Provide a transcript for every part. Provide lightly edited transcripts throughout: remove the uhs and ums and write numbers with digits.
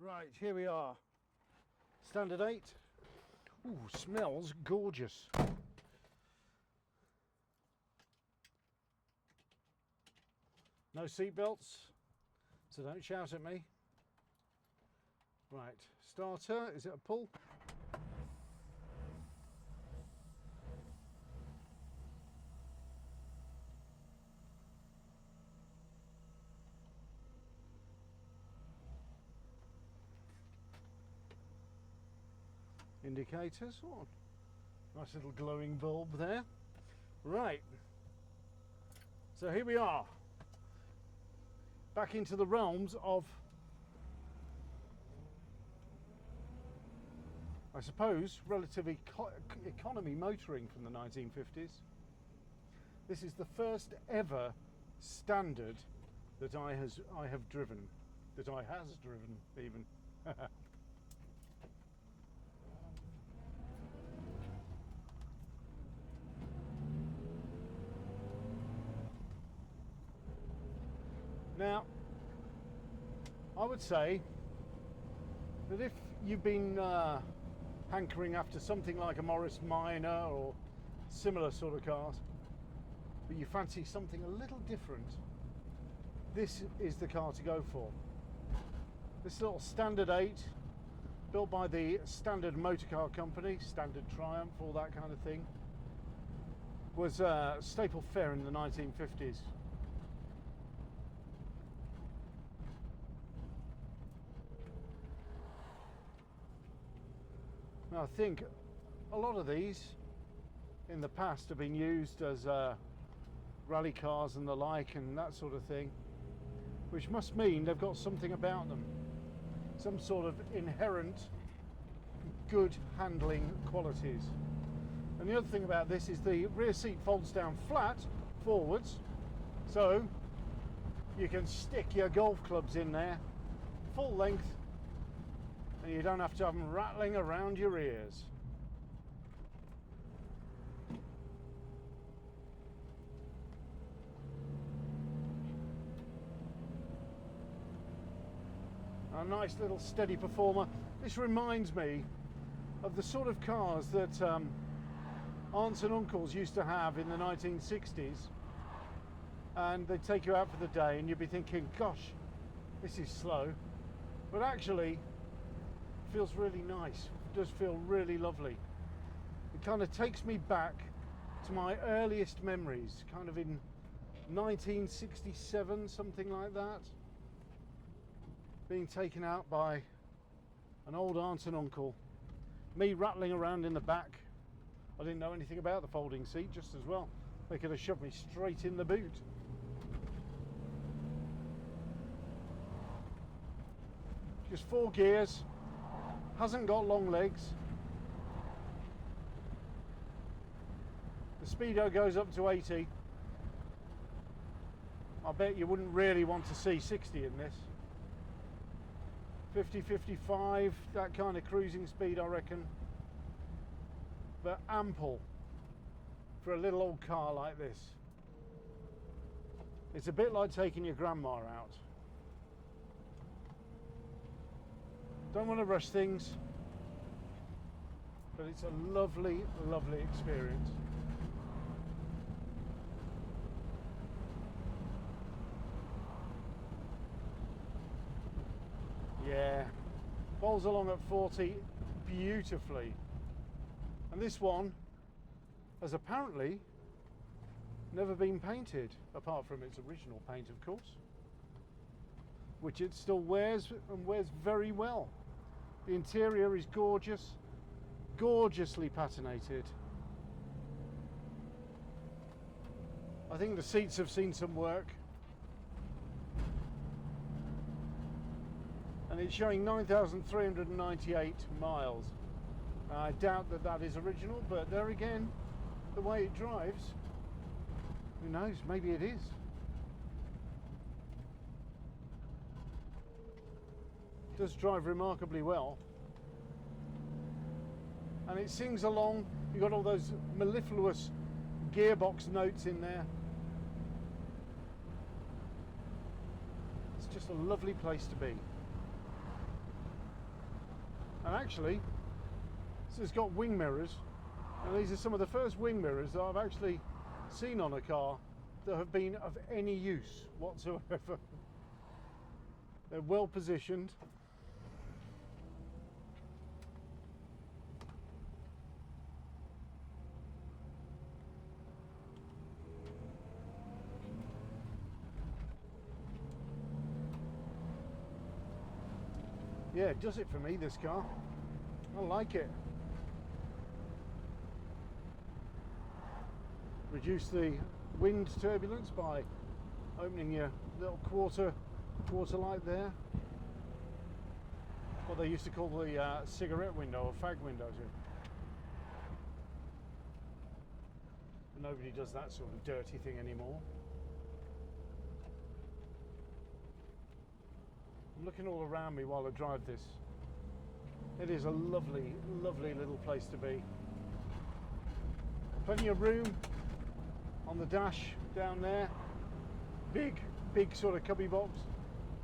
Right, here we are. Standard 8. Ooh, smells gorgeous. No seat belts, so don't shout at me. Right, starter, is it a pull? Indicators, oh, nice little glowing bulb there. Right, so here we are, back into the realms of, I suppose, relative economy motoring from the 1950s. This is the first ever standard that I have driven even. Now, I would say that if you've been hankering after something like a Morris Minor or similar sort of cars, but you fancy something a little different, this is the car to go for. This little Standard 8, built by the Standard Motor Car Company, Standard Triumph, all that kind of thing, was staple fare in the 1950s. Now, I think a lot of these in the past have been used as rally cars and the like and that sort of thing, which must mean they've got something about them, some sort of inherent good handling qualities. And the other thing about this is the rear seat folds down flat forwards, so you can stick your golf clubs in there full length and you don't have to have them rattling around your ears. A nice little steady performer. This reminds me of the sort of cars that aunts and uncles used to have in the 1960s, and they'd take you out for the day and you'd be thinking, gosh, this is slow, but actually feels really nice. It does feel really lovely. It kind of takes me back to my earliest memories, kind of in 1967, something like that, being taken out by an old aunt and uncle, me rattling around in the back. I didn't know anything about the folding seat, just as well. They could have shoved me straight in the boot. Just 4 gears, hasn't got long legs. The speedo goes up to 80. I bet you wouldn't really want to see 60 in this. 50, 55, that kind of cruising speed, I reckon. But ample for a little old car like this. It's a bit like taking your grandma out. Don't want to rush things, but it's a lovely, lovely experience. Yeah, bowls along at 40 beautifully. And this one has apparently never been painted, apart from its original paint, of course, which it still wears, and wears very well. The interior is gorgeous, gorgeously patinated. I think the seats have seen some work. And it's showing 9,398 miles. I doubt that that is original, but there again, the way it drives, who knows, maybe it is. It does drive remarkably well. And it sings along. You've got all those mellifluous gearbox notes in there. It's just a lovely place to be. And actually, this has got wing mirrors, and these are some of the first wing mirrors that I've actually seen on a car that have been of any use whatsoever. They're well positioned. Yeah, it does it for me, this car. I like it. Reduce the wind turbulence by opening your little quarter light there. What they used to call the cigarette window or fag window too. But nobody does that sort of dirty thing anymore. I'm looking all around me while I drive this. It is a lovely, lovely little place to be. Plenty of room on the dash down there. Big sort of cubby box.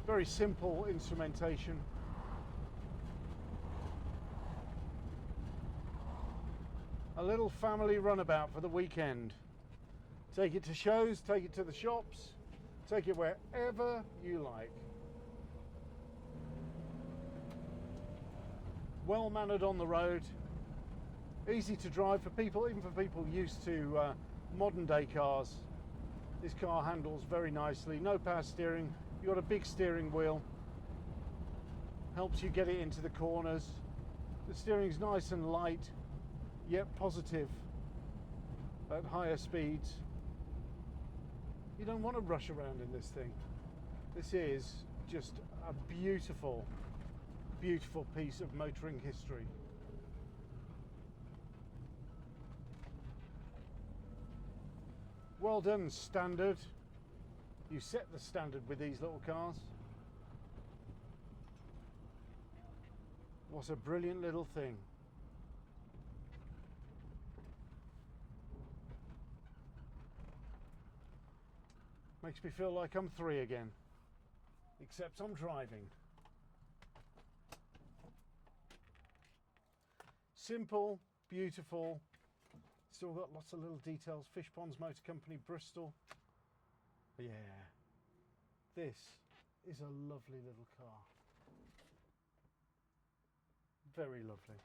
Very simple instrumentation. A little family runabout for the weekend. Take it to shows, take it to the shops, take it wherever you like. Well mannered on the road, easy to drive for people, even for people used to modern day cars. This car handles very nicely, no power steering, you've got a big steering wheel, helps you get it into the corners. The steering's nice and light, yet positive at higher speeds. You don't want to rush around in this thing. This is just a beautiful piece of motoring history. Well done, standard. You set the standard with these little cars. What a brilliant little thing. Makes me feel like I'm 3 again, except I'm driving. Simple, beautiful, still got lots of little details. Fish Ponds Motor Company, Bristol. Yeah, this is a lovely little car. Very lovely.